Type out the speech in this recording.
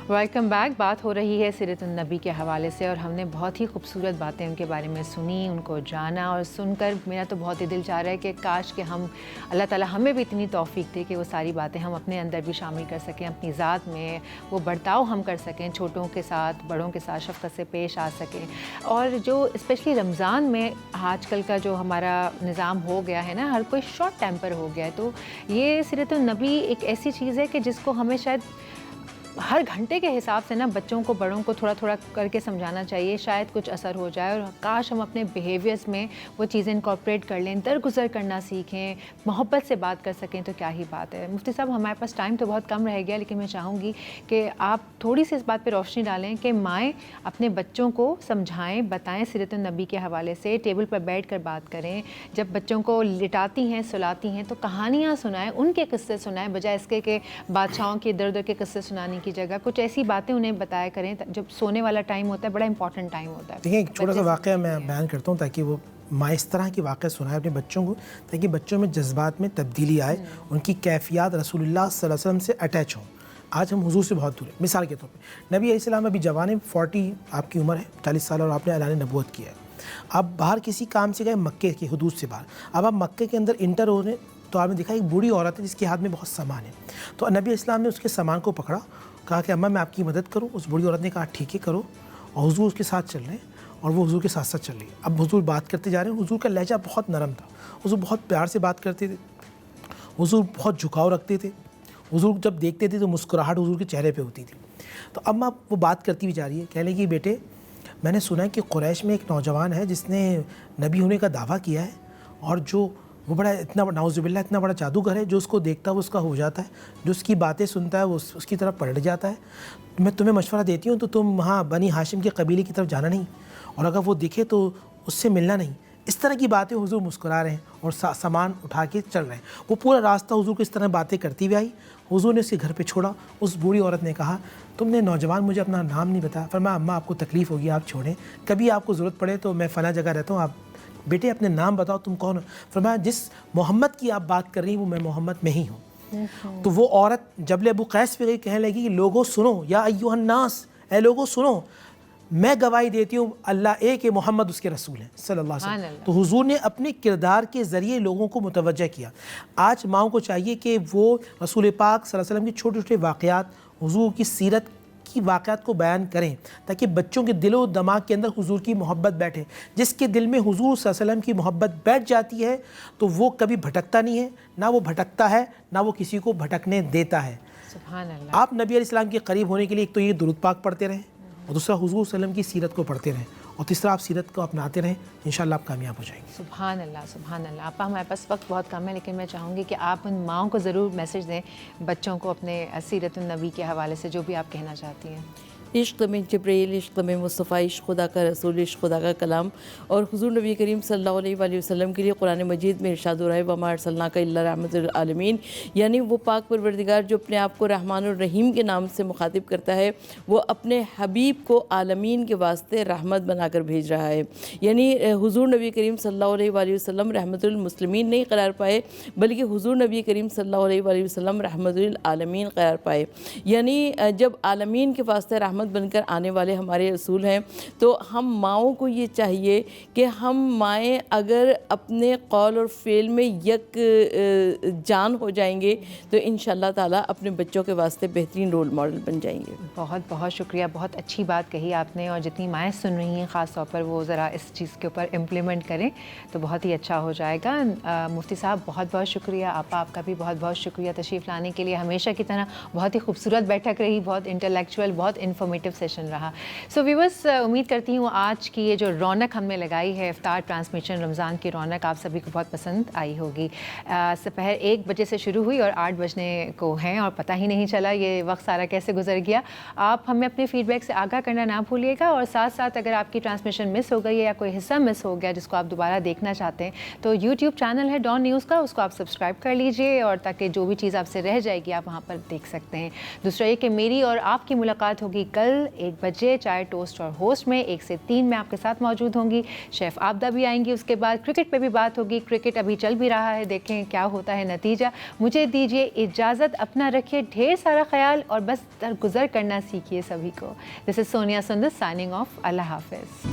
Welcome back. بات ہو رہی ہے سیرت النبی کے حوالے سے اور ہم نے بہت ہی خوبصورت باتیں ان کے بارے میں سنی, ان کو جانا, اور سن کر میرا تو بہت ہی دل چاہ رہا ہے کہ کاش کہ ہم اللہ تعالیٰ ہمیں بھی اتنی توفیق دے کہ وہ ساری باتیں ہم اپنے اندر بھی شامل کر سکیں, اپنی ذات میں وہ برتاؤ ہم کر سکیں, چھوٹوں کے ساتھ بڑوں کے ساتھ شفقت سے پیش آ سکیں. اور جو اسپیشلی رمضان میں آج کل کا جو ہمارا نظام ہو گیا ہے نا, ہر کوئی شارٹ ٹیمپر ہو گیا ہے, تو یہ سیرت النبی ایک ایسی چیز ہے کہ جس کو ہمیں شاید ہر گھنٹے کے حساب سے نا بچوں کو بڑوں کو تھوڑا تھوڑا کر کے سمجھانا چاہیے, شاید کچھ اثر ہو جائے. اور کاش ہم اپنے بیہیویئرس میں وہ چیزیں انکارپوریٹ کر لیں, درگزر کرنا سیکھیں, محبت سے بات کر سکیں تو کیا ہی بات ہے. مفتی صاحب ہمارے پاس ٹائم تو بہت کم رہ گیا, لیکن میں چاہوں گی کہ آپ تھوڑی سی اس بات پہ روشنی ڈالیں کہ مائیں اپنے بچوں کو سمجھائیں, بتائیں سیرت النبی کے حوالے سے, ٹیبل پر بیٹھ کر بات کریں, جب بچوں کو لٹاتی ہیں سلاتی ہیں تو کہانیاں سنائیں, ان کے قصے سنائیں, بجائے اس کے کہ بادشاہوں کے در در کے قصے سنانے کی جگہ کچھ ایسی باتیں انہیں بتایا کریں. جب سونے والا ٹائم ہوتا ہے بڑا امپورٹنٹ ٹائم ہوتا ہے. دیکھیں ایک چھوٹا سا واقعہ میں بیان کرتا ہوں تاکہ وہ ماں اس طرح کے واقعہ سنائے اپنے بچوں کو, تاکہ بچوں میں جذبات میں تبدیلی آئے, ان کی کیفیات رسول اللہ صلی اللہ علیہ وسلم سے اٹیچ ہوں. آج ہم حضور سے بہت دور ہیں. مثال کے طور پہ نبی علیہ السلام ابھی جوان ہیں, 40 آپ کی عمر ہے, 40 سال, اور آپ نے اعلان نبوت کیا ہے. آپ باہر کسی کام سے گئے مکے کی حدود سے باہر, اب آپ مکے کے اندر انٹر ہو رہے تو آپ نے دیکھا ایک بوڑھی عورت ہے جس کے ہاتھ میں بہت سامان ہے. تو نبی علیہ السلام نے اس کے سامان کو پکڑا, کہا کہ اماں میں آپ کی مدد کروں. اس بوڑھی عورت نے کہا ٹھیک ہے کرو, اور حضور اس کے ساتھ چل رہے ہیں اور وہ حضور کے ساتھ ساتھ چل رہی ہے. اب حضور بات کرتے جا رہے ہیں, حضور کا لہجہ بہت نرم تھا, حضور بہت پیار سے بات کرتے تھے, حضور بہت جھکاؤ رکھتے تھے, حضور جب دیکھتے تھے تو مسکراہٹ حضور کے چہرے پہ ہوتی تھی. تو اب وہ بات کرتی بھی جا رہی ہے, کہنے لگی بیٹے میں نے سنا ہے کہ قریش میں ایک نوجوان ہے جس نے نبی ہونے کا دعویٰ کیا ہے, اور جو وہ بڑا اتنا نعوذ باللہ اتنا بڑا جادوگر ہے, جو اس کو دیکھتا ہے وہ اس کا ہو جاتا ہے, جو اس کی باتیں سنتا ہے وہ اس کی طرف پلٹ جاتا ہے. میں تمہیں مشورہ دیتی ہوں تو تم وہاں بنی ہاشم کے قبیلے کی طرف جانا نہیں, اور اگر وہ دکھے تو اس سے ملنا نہیں. اس طرح کی باتیں حضور مسکرا رہے ہیں اور سامان اٹھا کے چل رہے ہیں. وہ پورا راستہ حضور کو اس طرح باتیں کرتی ہوئی آئی. حضور نے اس کے گھر پہ چھوڑا. اس بوڑھی عورت نے کہا تم نے نوجوان مجھے اپنا نام نہیں بتایا. فرمایا اماں آپ کو تکلیف ہوگی, آپ چھوڑیں, کبھی آپ کو ضرورت پڑے تو میں فلاں جگہ رہتا ہوں, آپ بیٹے اپنے نام بتاؤ تم کون ہو. فرمایا جس محمد کی آپ بات کر رہی ہیں وہ میں محمد میں ہی ہوں. تو وہ عورت جبل ابو قیس پہ گئی, کہنے لگی کہ لوگوں سنو, یا ایھا الناس, اے لوگوں سنو, میں گواہی دیتی ہوں اللہ ایک ہے, محمد اس کے رسول ہیں صلی اللہ علیہ وسلم. تو حضور نے اپنے کردار کے ذریعے لوگوں کو متوجہ کیا. آج ماؤں کو چاہیے کہ وہ رسول پاک صلی اللہ علیہ وسلم کے چھوٹے چھوٹے واقعات, حضور کی سیرت کی واقعات کو بیان کریں, تاکہ بچوں کے دل و دماغ کے اندر حضور کی محبت بیٹھے. جس کے دل میں حضور صلی اللہ علیہ وسلم کی محبت بیٹھ جاتی ہے تو وہ کبھی بھٹکتا نہیں ہے, نہ وہ بھٹکتا ہے نہ وہ کسی کو بھٹکنے دیتا ہے. سبحان اللہ. آپ نبی علیہ السلام کے قریب ہونے کے لیے ایک تو یہ درود پاک پڑھتے رہیں, اور دوسرا حضور صلی اللہ علیہ وسلم کی سیرت کو پڑھتے رہیں, اور تیسرا آپ سیرت کو اپناتے رہیں, انشاءاللہ آپ کامیاب ہو جائیں گے. سبحان اللہ سبحان اللہ. آپا ہمارے پاس وقت بہت کم ہے, لیکن میں چاہوں گی کہ آپ ان ماؤں کو ضرور میسج دیں بچوں کو اپنے سیرت النبی کے حوالے سے, جو بھی آپ کہنا چاہتی ہیں. عشق میں جبریل, عشق میں مصطفیٰ, عشق خدا کا رسول, عشق خدا کا کلام, اور حضور نبی کریم صلی اللہ علیہ وآلہ وسلم کے لیے قرآن مجید میں ارشاد ہو رہا ہے وَمَا أَرْسَلْنَاكَ إِلَّا رَحْمَةً لِلْعَالَمِينَ, یعنی وہ پاک پروردگار جو اپنے آپ کو رحمان الرحیم کے نام سے مخاطب کرتا ہے, وہ اپنے حبیب کو عالمین کے واسطے رحمت بنا کر بھیج رہا ہے. یعنی حضور نبی کریم صلی اللہ علیہ وآلہ وسلم رحمت للمسلمین نہیں قرار پائے, بلکہ حضور نبی کریم صلی اللہ علیہ وآلہ وسلم رحمت للعالمین قرار پائے. یعنی جب عالمین کے واسطے رحمت بن کر آنے والے ہمارے رسول ہیں, تو ہم ماؤں کو یہ چاہیے کہ ہم مائیں اگر اپنے قول اور فعل میں یک جان ہو جائیں گے تو انشاءاللہ تعالیٰ اپنے بچوں کے واسطے بہترین رول ماڈل بن جائیں گے. بہت بہت شکریہ, بہت اچھی بات کہی آپ نے, اور جتنی مائیں سن رہی ہیں خاص طور پر وہ ذرا اس چیز کے اوپر امپلیمنٹ کریں تو بہت ہی اچھا ہو جائے گا. مفتی صاحب بہت بہت شکریہ, آپ کا بھی بہت بہت شکریہ تشریف لانے کے لیے. ہمیشہ کی طرح بہت ہی خوبصورت بیٹھک رہی, بہت انٹلیکچوئل, بہت انفارمیٹیو سیشن رہا. سو ویورس, امید کرتی ہوں آج کی یہ جو رونق ہم نے لگائی ہے, افطار ٹرانسمیشن رمضان کی رونق, آپ سبھی کو بہت پسند آئی ہوگی. سپہر 1 بجے سے شروع ہوئی اور 8 بجنے کو ہیں, اور پتہ ہی نہیں چلا یہ وقت سارا کیسے گزر گیا. آپ ہمیں اپنے فیڈ بیک سے آگاہ کرنا نہ بھولیے گا, اور ساتھ ساتھ اگر آپ کی ٹرانسمیشن مس ہو گئی ہے یا کوئی حصہ مس ہو گیا جس کو آپ دوبارہ دیکھنا چاہتے ہیں, تو یوٹیوب چینل ہے ڈان نیوز کا, اس کو آپ سبسکرائب کر لیجئے, اور تاکہ جو بھی چیز آپ سے رہ جائے گی آپ وہاں پر دیکھ سکتے ہیں. دوسرا یہ کہ میری اور آپ کی ملاقات ہوگی کل کل 1 بجے چائے ٹوسٹ اور ہوسٹ میں 1 سے 3 میں آپ کے ساتھ موجود ہوں گی. شیف آبدہ بھی آئیں گی. اس کے بعد کرکٹ پہ بھی بات ہوگی. کرکٹ ابھی چل بھی رہا ہے, دیکھیں کیا ہوتا ہے نتیجہ. مجھے دیجیے اجازت, اپنا رکھیے ڈھیر سارا خیال اور بس درگزر کرنا سیکھیے سبھی کو. دس از سونیا سندر سائننگ آف. اللہ حافظ.